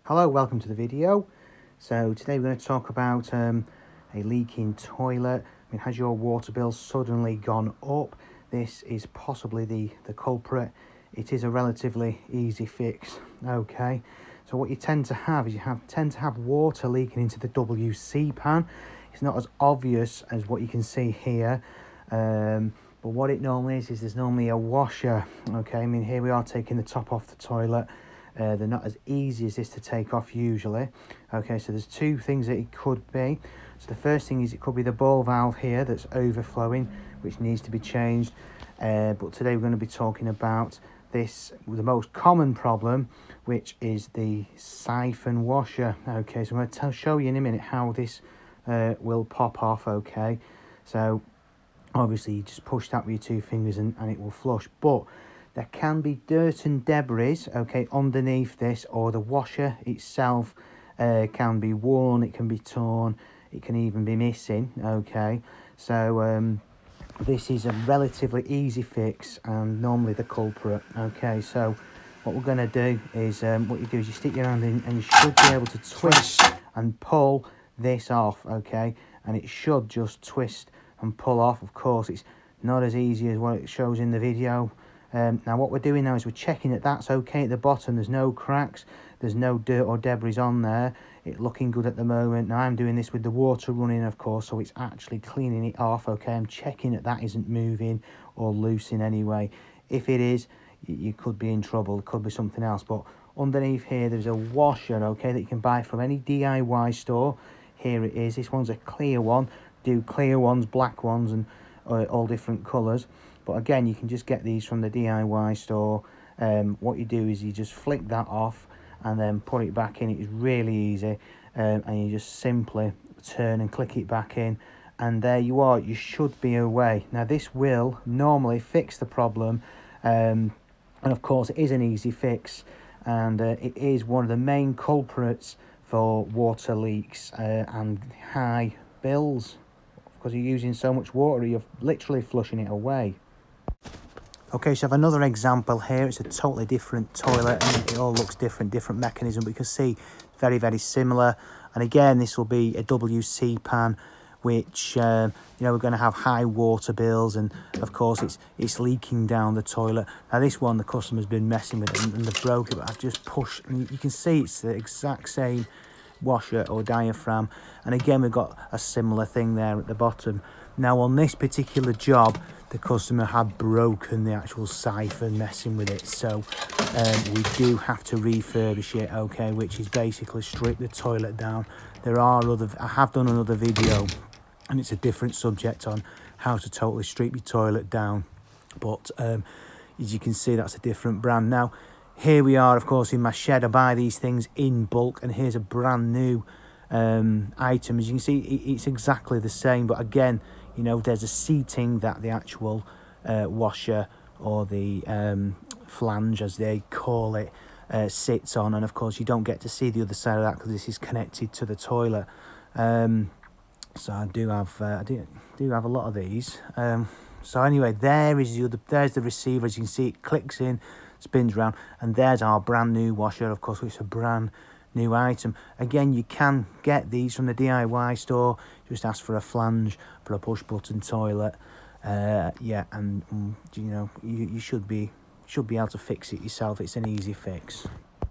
Hello, welcome to the video. So today we're going to talk about a leaking toilet. Has your water bill suddenly gone up? This is possibly the culprit. It is a relatively easy fix. Okay, so what you tend to have is tend to have water leaking into the WC pan. It's not as obvious as what you can see here. But what it normally is there's normally a washer. Okay, here we are taking the top off the toilet. They're not as easy as this to take off usually. Okay, so there's two things that it could be. So the first thing is it could be the ball valve here that's overflowing, which needs to be changed. But today we're going to be talking about the most common problem, which is the siphon washer. Okay, so I'm going to show you in a minute how this will pop off. Okay, so obviously you just push that with your two fingers and it will flush, but there can be dirt and debris, okay, underneath this, or the washer itself can be worn, it can be torn, it can even be missing, okay. So this is a relatively easy fix and normally the culprit, okay. So what we're going to do is, what you do is you stick your hand in and you should be able to twist and pull this off, okay, and it should just twist and pull off. Of course, it's not as easy as what it shows in the video. Now what we're doing now is we're checking that that's okay at the bottom. There's no cracks, there's no dirt or debris on there. It's looking good at the moment. Now I'm doing this with the water running, of course, so it's actually cleaning it off. Okay, I'm checking that that isn't moving or loose in any way. If it is, you could be in trouble. It could be something else. But underneath here there's a washer, okay, that you can buy from any DIY store. Here it is. This one's a clear one. Do clear ones, black ones, and all different colours. But again, you can just get these from the DIY store. What you do is you just flick that off and then put it back in. It's really easy, and you just simply turn and click it back in, and there you are. You should be away. Now this will normally fix the problem, and of course it is an easy fix, and it is one of the main culprits for water leaks and high bills, because you're using so much water, you're literally flushing it away. Okay, so I have another example here. It's a totally different toilet and it all looks different mechanism, but you can see very, very similar. And again, this will be a WC pan, which, we're going to have high water bills, and of course it's leaking down the toilet. Now this one, the customer's been messing with it and they've broke it, but I've just pushed, and you can see it's the exact same washer or diaphragm, and again we've got a similar thing there at the bottom. Now on this particular job, the customer had broken the actual siphon messing with it, so we do have to refurbish it, okay, which is basically strip the toilet down. I have done another video and it's a different subject on how to totally strip your toilet down, but as you can see, that's a different brand. Now here we are, of course, in my shed. I buy these things in bulk, and here's a brand new item. As you can see, it's exactly the same, but again, there's a seating that the actual washer, or the flange as they call it, sits on, and of course you don't get to see the other side of that because this is connected to the toilet. So I do have a lot of these. So anyway, there's the receiver. As you can see, it clicks in, spins around, and there's our brand new washer. Of course, it's a brand new item. Again, you can get these from the DIY store. Just ask for a flange for a push button toilet. Yeah, and you should be able to fix it yourself. It's an easy fix,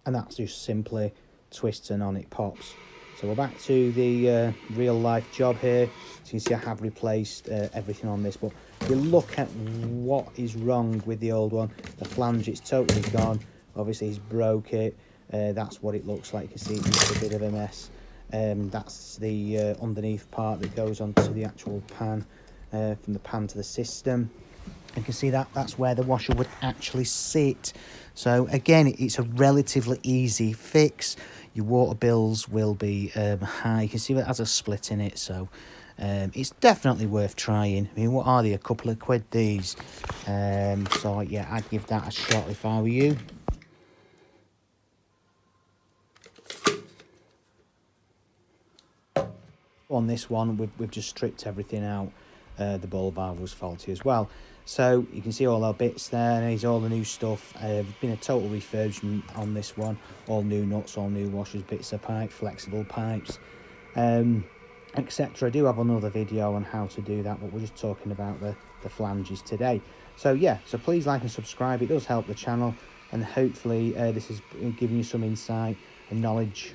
and that's just simply twists and on it pops. So we're back to the real life job here. So you can see I have replaced everything on this, but if you look at what is wrong with the old one, the flange, it's totally gone. Obviously he's broke it. That's what it looks like. You can see it's a bit of a mess. That's the underneath part that goes onto the actual pan, from the pan to the system. You can see that's where the washer would actually sit. So again, it's a relatively easy fix. Your water bills will be high. You can see it has a split in it, so it's definitely worth trying. What are they? A couple of quid, these. So yeah, I'd give that a shot if I were you. On this one, we've just stripped everything out. the ball valve was faulty as well. So you can see all our bits there, and here's all the new stuff. Been a total refurbishment on this one. All new nuts, all new washers, bits of pipe, flexible pipes, etc. I do have another video on how to do that, but we're just talking about the flanges today. So yeah, so please like and subscribe. It does help the channel, and hopefully this is giving you some insight and knowledge